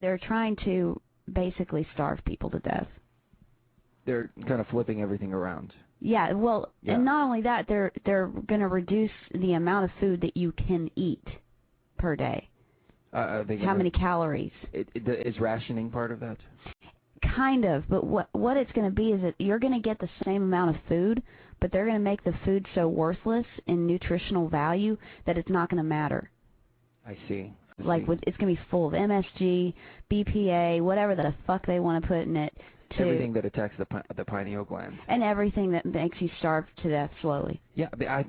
They're trying to basically starve people to death. They're kind of flipping everything around. Yeah, well, Yeah. and not only that, they're going to reduce the amount of food that you can eat per day. How many calories? Is rationing part of that? Kind of, but what it's going to be is that you're going to get the same amount of food, but they're going to make the food so worthless in nutritional value that it's not going to matter. I see. It's going to be full of MSG, BPA, whatever the fuck they want to put in it. Everything that attacks the pineal gland. And everything that makes you starve to death slowly. Yeah,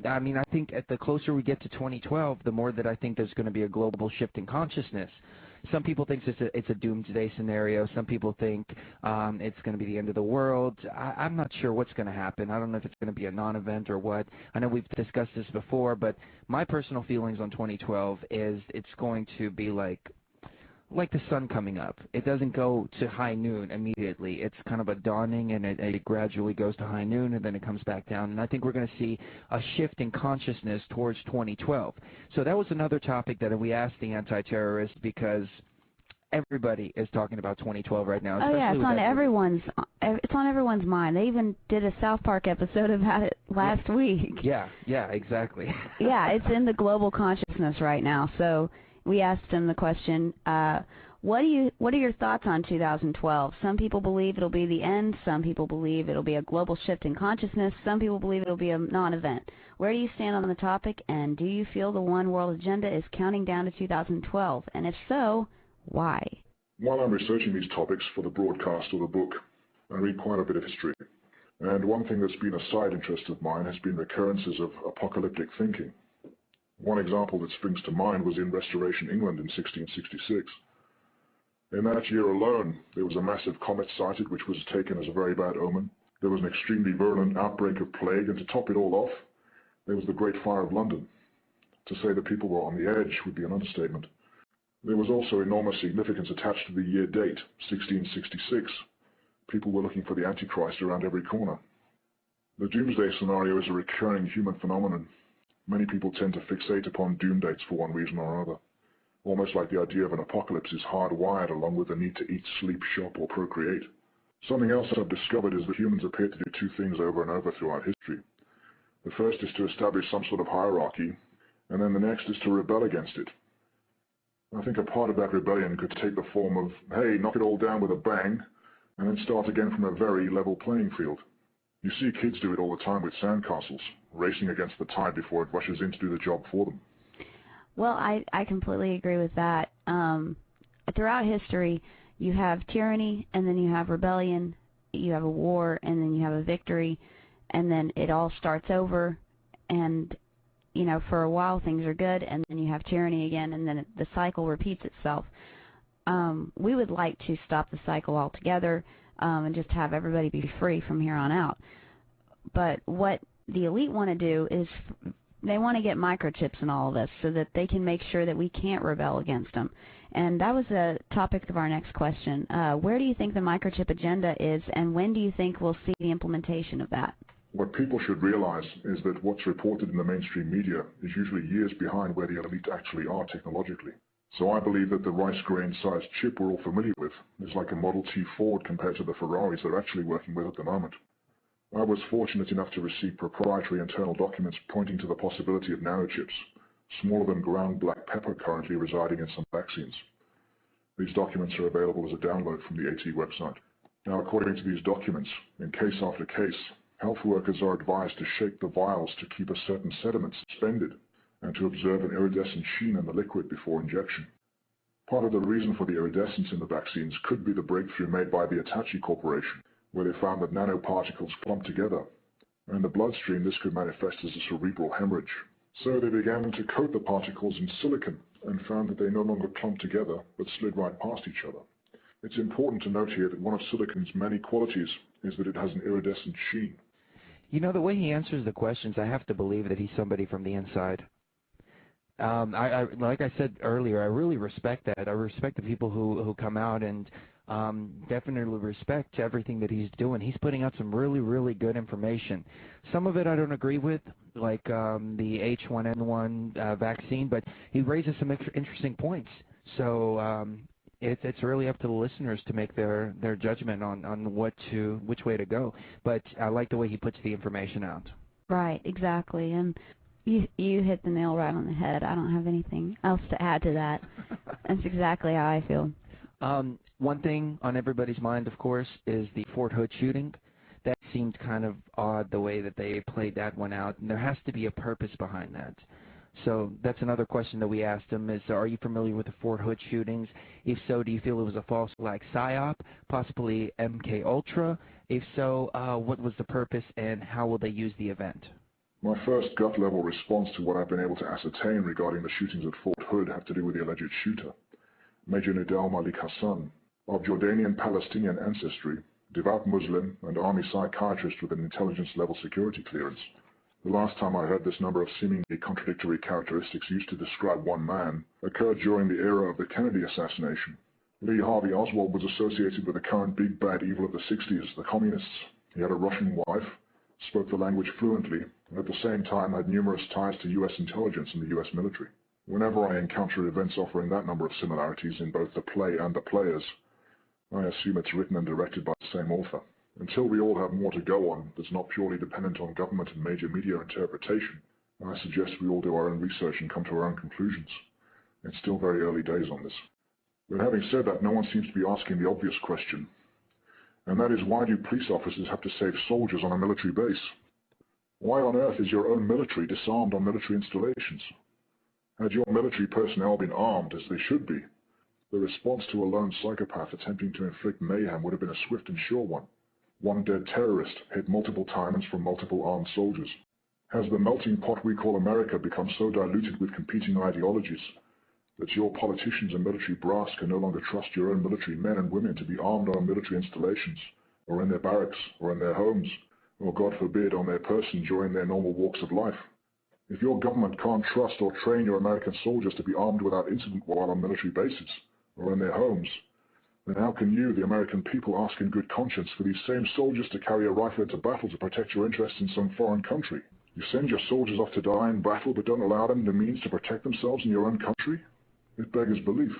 I mean, I think the closer we get to 2012, the more that I think there's going to be a global shift in consciousness. Some people think it's a doomsday scenario. Some people think it's going to be the end of the world. I'm not sure what's going to happen. I don't know if it's going to be a non-event or what. I know we've discussed this before, but my personal feelings on 2012 is it's going to be like the sun coming up. It doesn't go to high noon immediately. It's kind of a dawning, and it gradually goes to high noon, and then it comes back down. And I think we're going to see a shift in consciousness towards 2012. So that was another topic that we asked the anti-terrorist, because everybody is talking about 2012 right now. Oh yeah, it's on everyone's mind. They even did a South Park episode about it last week. Yeah, exactly. Yeah, it's in the global consciousness right now. So we asked him the question, what are your thoughts on 2012? Some people believe it'll be the end. Some people believe it'll be a global shift in consciousness. Some people believe it'll be a non-event. Where do you stand on the topic, and do you feel the one world agenda is counting down to 2012? And if so, why? While I'm researching these topics for the broadcast or the book, I read quite a bit of history. And one thing that's been a side interest of mine has been recurrences of apocalyptic thinking. One example that springs to mind was in Restoration England in 1666. In that year alone, there was a massive comet sighted, which was taken as a very bad omen. There was an extremely virulent outbreak of plague, and to top it all off, there was the Great Fire of London. To say that people were on the edge would be an understatement. There was also enormous significance attached to the year date, 1666. People were looking for the Antichrist around every corner. The doomsday scenario is a recurring human phenomenon. Many people tend to fixate upon doom dates for one reason or another. Almost like the idea of an apocalypse is hardwired along with the need to eat, sleep, shop, or procreate. Something else I've discovered is that humans appear to do two things over and over throughout history. The first is to establish some sort of hierarchy, and then the next is to rebel against it. I think a part of that rebellion could take the form of, hey, knock it all down with a bang, and then start again from a very level playing field. You see kids do it all the time with sandcastles, racing against the tide before it rushes in to do the job for them. Well, I completely agree with that. Throughout history, you have tyranny, and then you have rebellion, you have a war, and then you have a victory, and then it all starts over, and for a while things are good, and then you have tyranny again, and then the cycle repeats itself. We would like to stop the cycle altogether and just have everybody be free from here on out. But what the elite want to do is they want to get microchips in all of this so that they can make sure that we can't rebel against them. And that was the topic of our next question. Where do you think the microchip agenda is, and when do you think we'll see the implementation of that? What people should realize is that what's reported in the mainstream media is usually years behind where the elite actually are technologically. So I believe that the rice grain-sized chip we're all familiar with is like a Model T Ford compared to the Ferraris they're actually working with at the moment. I was fortunate enough to receive proprietary internal documents pointing to the possibility of nanochips, smaller than ground black pepper, currently residing in some vaccines. These documents are available as a download from the AT website. Now, according to these documents, in case after case, health workers are advised to shake the vials to keep a certain sediment suspended and to observe an iridescent sheen in the liquid before injection. Part of the reason for the iridescence in the vaccines could be the breakthrough made by the Hitachi Corporation, where they found that nanoparticles clump together. In the bloodstream, this could manifest as a cerebral hemorrhage. So they began to coat the particles in silicon and found that they no longer clumped together, but slid right past each other. It's important to note here that one of silicon's many qualities is that it has an iridescent sheen. The way he answers the questions, I have to believe that he's somebody from the inside. Like I said earlier, I really respect that. I respect the people who come out and definitely respect everything that he's doing. He's putting out some really, really good information. Some of it I don't agree with, like the H1N1 vaccine, but he raises some interesting points. So, it's really up to the listeners to make their judgment on which way to go. But I like the way he puts the information out. Right, exactly. And you hit the nail right on the head. I don't have anything else to add to that. That's exactly how I feel. One thing on everybody's mind, of course, is the Fort Hood shooting. That seemed kind of odd the way that they played that one out, and there has to be a purpose behind that. So that's another question that we asked him is, are you familiar with the Fort Hood shootings? If so, do you feel it was a false flag psyop, possibly MK Ultra? If so, what was the purpose and how will they use the event? My first gut-level response to what I've been able to ascertain regarding the shootings at Fort Hood have to do with the alleged shooter, Major Nidal Malik Hassan, of Jordanian-Palestinian ancestry, devout Muslim, and army psychiatrist with an intelligence-level security clearance. The last time I heard this number of seemingly contradictory characteristics used to describe one man occurred during the era of the Kennedy assassination. Lee Harvey Oswald was associated with the current big bad evil of the 60s, the communists. He had a Russian wife, spoke the language fluently, and at the same time had numerous ties to U.S. intelligence and the U.S. military. Whenever I encounter events offering that number of similarities in both the play and the players, I assume it's written and directed by the same author. Until we all have more to go on that's not purely dependent on government and major media interpretation, I suggest we all do our own research and come to our own conclusions. It's still very early days on this. But having said that, no one seems to be asking the obvious question, and that is, why do police officers have to save soldiers on a military base? Why on earth is your own military disarmed on military installations? Had your military personnel been armed as they should be, the response to a lone psychopath attempting to inflict mayhem would have been a swift and sure one. One dead terrorist hit multiple times from multiple armed soldiers. Has the melting pot we call America become so diluted with competing ideologies that your politicians and military brass can no longer trust your own military men and women to be armed on military installations, or in their barracks, or in their homes, or God forbid on their person during their normal walks of life? If your government can't trust or train your American soldiers to be armed without incident while on military bases, or in their homes, then how can you, the American people, ask in good conscience for these same soldiers to carry a rifle into battle to protect your interests in some foreign country? You send your soldiers off to die in battle but don't allow them the means to protect themselves in your own country? It beggars belief.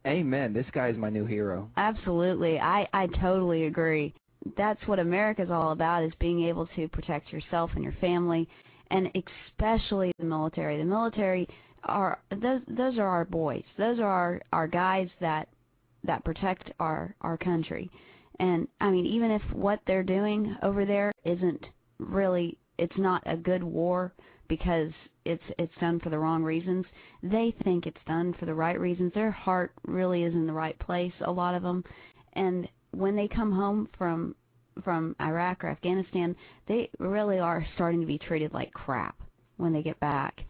Amen. This guy is my new hero. Absolutely. I totally agree. That's what America's all about, is being able to protect yourself and your family, and especially the military. The military are, those are our boys. Those are our guys that protect our country. And I mean, even if what they're doing over there isn't really, it's not a good war because it's done for the wrong reasons, they think it's done for the right reasons. Their heart really is in the right place, a lot of them. And when they come home from Iraq or Afghanistan, they really are starting to be treated like crap when they get back.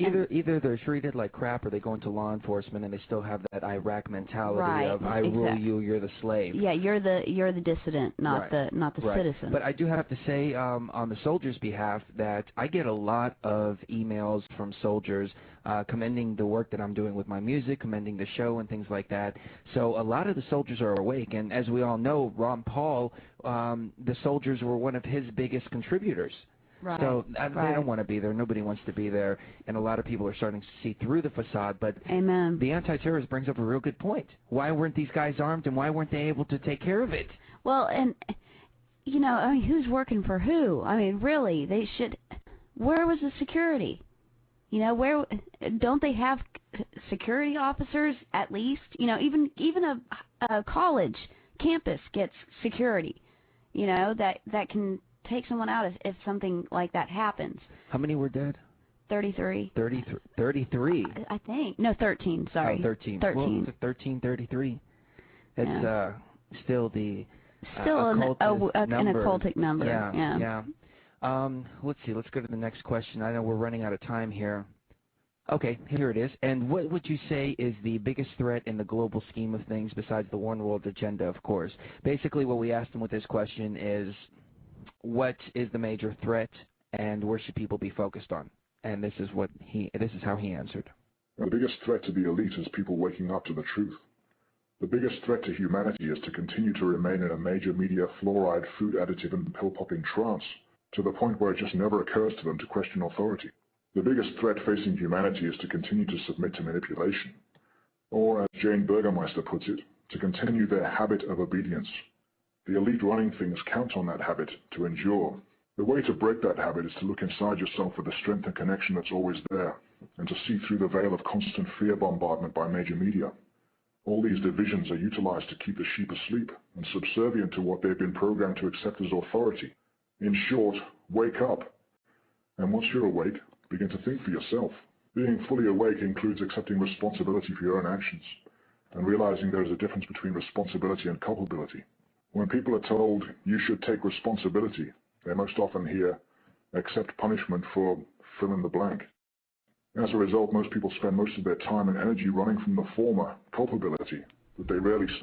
Either they're treated like crap, or they go into law enforcement and they still have that Iraq mentality of I rule you, you're the slave. Yeah, you're the dissident, not the citizen. But I do have to say, on the soldiers' behalf, that I get a lot of emails from soldiers commending the work that I'm doing with my music, commending the show, and things like that. So a lot of the soldiers are awake, and as we all know, Ron Paul, the soldiers were one of his biggest contributors. Right. So they don't want to be there. Nobody wants to be there, and a lot of people are starting to see through the facade. But Amen. The anti-terrorist brings up a real good point. Why weren't these guys armed, and why weren't they able to take care of it? Well, and you know, I mean, who's working for who? I mean, really, they should. Where was the security? You know, where don't they have security officers at least? You know, even a college campus gets security. You know, that can take someone out if something like that happens. How many were dead? 33. 33? I think. No, 13, sorry. Oh, 13. 13. Well, 1333. It's still the occultist number. An occultic number. Yeah. Let's see. Let's go to the next question. I know we're running out of time here. Okay, here it is. And what would you say is the biggest threat in the global scheme of things besides the one world agenda, of course? Basically, what we asked him with this question is, what is the major threat, and where should people be focused on? And this is how he answered. The biggest threat to the elite is people waking up to the truth. The biggest threat to humanity is to continue to remain in a major media fluoride, food additive, and pill-popping trance, to the point where it just never occurs to them to question authority. The biggest threat facing humanity is to continue to submit to manipulation. Or, as Jane Burgermeister puts it, to continue their habit of obedience. The elite running things count on that habit to endure. The way to break that habit is to look inside yourself for the strength and connection that's always there, and to see through the veil of constant fear bombardment by major media. All these divisions are utilized to keep the sheep asleep and subservient to what they've been programmed to accept as authority. In short, wake up. And once you're awake, begin to think for yourself. Being fully awake includes accepting responsibility for your own actions and realizing there is a difference between responsibility and culpability. When people are told you should take responsibility, they most often hear, accept punishment for fill in the blank. As a result, most people spend most of their time and energy running from the former, culpability, that they rarely